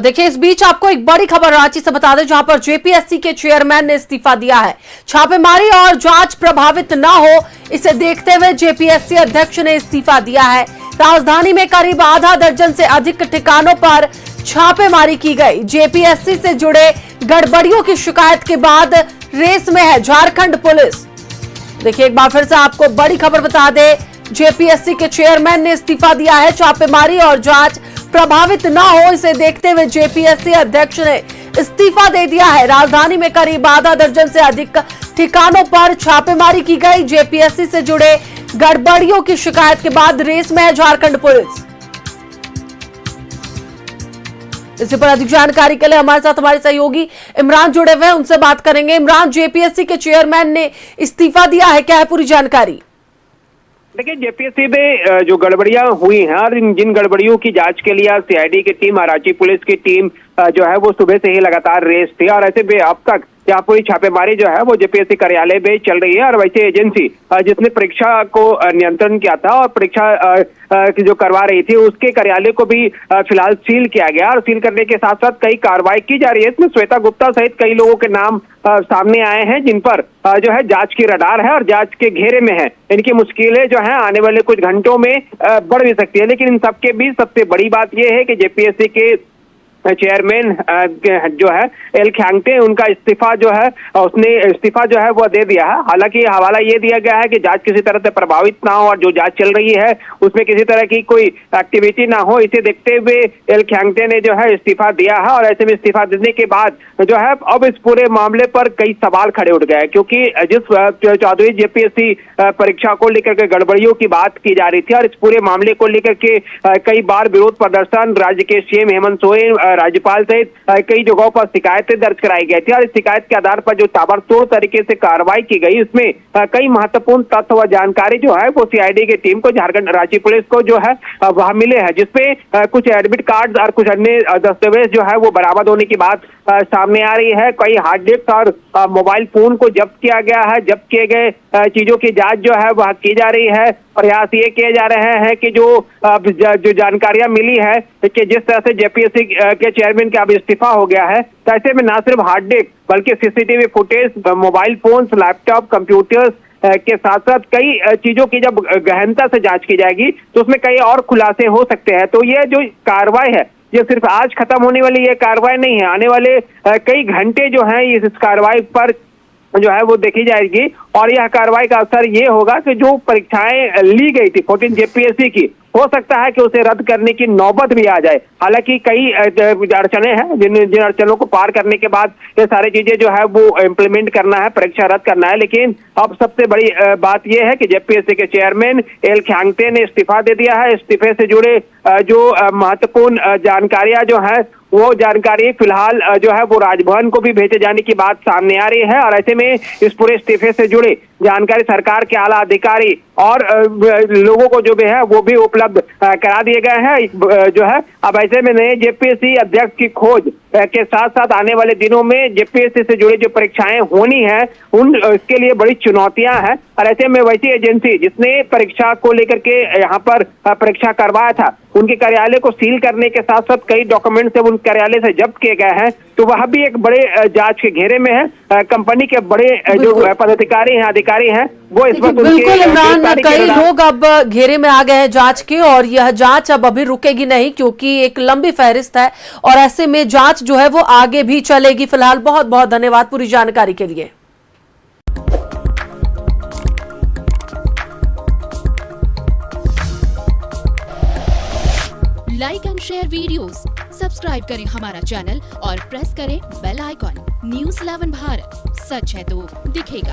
देखिए, इस बीच आपको एक बड़ी खबर रांची से बता दें, जहां पर जेपीएससी के चेयरमैन ने इस्तीफा दिया है। छापेमारी और जांच प्रभावित ना हो, इसे देखते हुए जेपीएससी अध्यक्ष ने इस्तीफा दिया है। राजधानी में करीब आधा दर्जन से अधिक ठिकानों पर छापेमारी की गई। जेपीएससी से जुड़े गड़बड़ियों की शिकायत के बाद रेस में है झारखंड पुलिस। देखिए, एक बार फिर से आपको बड़ी खबर बता दें, जेपीएससी के चेयरमैन ने इस्तीफा दिया है। छापेमारी और जांच प्रभावित ना हो, इसे देखते हुए जेपीएससी अध्यक्ष ने इस्तीफा दे दिया है। राजधानी में करीब आधा दर्जन से अधिक ठिकानों पर छापेमारी की गई। जेपीएससी से जुड़े गड़बड़ियों की शिकायत के बाद रेस में है झारखंड पुलिस। इसी पर अधिक जानकारी के लिए हमारे साथ हमारे सहयोगी इमरान जुड़े हुए हैं, उनसे बात करेंगे। इमरान, जेपीएससी के चेयरमैन ने इस्तीफा दिया है, क्या है पूरी जानकारी? देखिए, जेपीएससी में जो गड़बड़ियां हुई हैं और जिन गड़बड़ियों की जांच के लिए सीआईडी की टीम, रांची पुलिस की टीम जो है वो सुबह से ही लगातार रेस थी और ऐसे में अब तक यहाँ पूरी छापेमारी जो है वो जेपीएससी कार्यालय में चल रही है। और वैसे एजेंसी जिसने परीक्षा को नियंत्रण किया था और परीक्षा की जो करवा रही थी, उसके कार्यालय को भी फिलहाल सील किया गया और सील करने के साथ साथ कई कार्रवाई की जा रही है। इसमें श्वेता गुप्ता सहित कई लोगों के नाम सामने आए हैं, जिन पर जो है जांच की रडार है और जांच के घेरे में है। इनकी मुश्किलें जो है आने वाले कुछ घंटों में बढ़ भी सकती है। लेकिन इन सबके बीच सबसे बड़ी बात यह है कि जेपीएससी के चेयरमैन जो है एल ख्यांगते, उनका इस्तीफा जो है उसने इस्तीफा जो है वो दे दिया है। हालांकि हवाला ये दिया गया है कि जांच किसी तरह से प्रभावित ना हो और जो जांच चल रही है उसमें किसी तरह की कोई एक्टिविटी ना हो, इसे देखते हुए एल ख्यांगते ने जो है इस्तीफा दिया है। और ऐसे में इस्तीफा देने के बाद जो है अब इस पूरे मामले पर कई सवाल खड़े उठ गए, क्योंकि जिस 14वीं जेपीएससी परीक्षा को लेकर के गड़बड़ियों की बात की जा रही थी और इस पूरे मामले को लेकर के कई बार विरोध प्रदर्शन, राज्य के सीएम हेमंत सोरेन, राज्यपाल सहित कई जगहों पर शिकायतें दर्ज कराई गई थी। और इस शिकायत के आधार पर जो ताबड़तोड़ तरीके से कार्रवाई की गई, इसमें कई महत्वपूर्ण तथ्य व जानकारी जो है वो सीआईडी की टीम को, झारखंड रांची पुलिस को जो है वह मिले हैं, जिसपे कुछ एडमिट कार्ड और कुछ अन्य दस्तावेज जो है वो बरामद होने की बात सामने आ रही है। कई हार्ड डिस्क और मोबाइल फोन को जब्त किया गया है। जब्त किए गए चीजों की जांच जो है वह की जा रही है। प्रयास ये किए जा रहे हैं कि जो जानकारियां मिली है कि जिस तरह से जेपीएससी के चेयरमैन का अब इस्तीफा हो गया है, तो ऐसे में ना सिर्फ हार्ड डिस्क बल्कि CCTV footage, mobile phones, laptop, computers के साथ साथ कई चीजों की जब गहनता से जांच की जाएगी तो उसमें कई और खुलासे हो सकते हैं। तो ये जो कार्रवाई है, ये सिर्फ आज खत्म होने वाली ये कार्रवाई नहीं है। आने वाले कई घंटे जो है इस कार्रवाई पर जो है वो देखी जाएगी और यह कार्रवाई का असर ये होगा कि जो परीक्षाएं ली गई थी 14 जेपीएससी की, हो सकता है कि उसे रद्द करने की नौबत भी आ जाए। हालांकि कई अड़चने हैं, जिन अड़चनों को पार करने के बाद ये सारी चीजें जो है वो इम्प्लीमेंट करना है, परीक्षा रद्द करना है। लेकिन अब सबसे बड़ी बात यह है कि जेपीएससी के चेयरमैन एल ख्यांगते ने इस्तीफा दे दिया है। इस्तीफे से जुड़े जो महत्वपूर्ण जानकारियां जो है वो जानकारी फिलहाल जो है वो राजभवन को भी भेजे जाने की बात सामने आ रही है। और ऐसे में इस पूरे इस्तीफे से जुड़े जानकारी सरकार के आला अधिकारी और लोगों को जो भी है वो भी उपलब्ध करा दिए गए हैं। जो है अब ऐसे में नए जेपीएससी अध्यक्ष की खोज के साथ साथ आने वाले दिनों में जेपीएससी से जुड़ी जो परीक्षाएं होनी है उन इसके लिए बड़ी चुनौतियां हैं। और ऐसे में वैसी एजेंसी जिसने परीक्षा को लेकर के यहाँ पर परीक्षा करवाया था, उनके कार्यालय को सील करने के साथ साथ कई डॉक्यूमेंट से उन कार्यालय से जब्त किए गए हैं, तो वह भी एक बड़े जांच के घेरे में है। कंपनी के बड़े जो पदाधिकारी हैं, अधिकारी हैं, वो इस वक्त बिल्कुल इमरान, कई लोग अब घेरे में आ गए हैं जांच के, और यह जांच अब अभी रुकेगी नहीं क्योंकि एक लंबी फहरिस्त है और ऐसे में जांच जो है वो आगे भी चलेगी। फिलहाल बहुत बहुत धन्यवाद पूरी जानकारी के लिए। Like and share videos, subscribe करें हमारा चैनल और प्रेस करें बेल आइकॉन। न्यूज़ 11 भारत, सच है तो दिखेगा।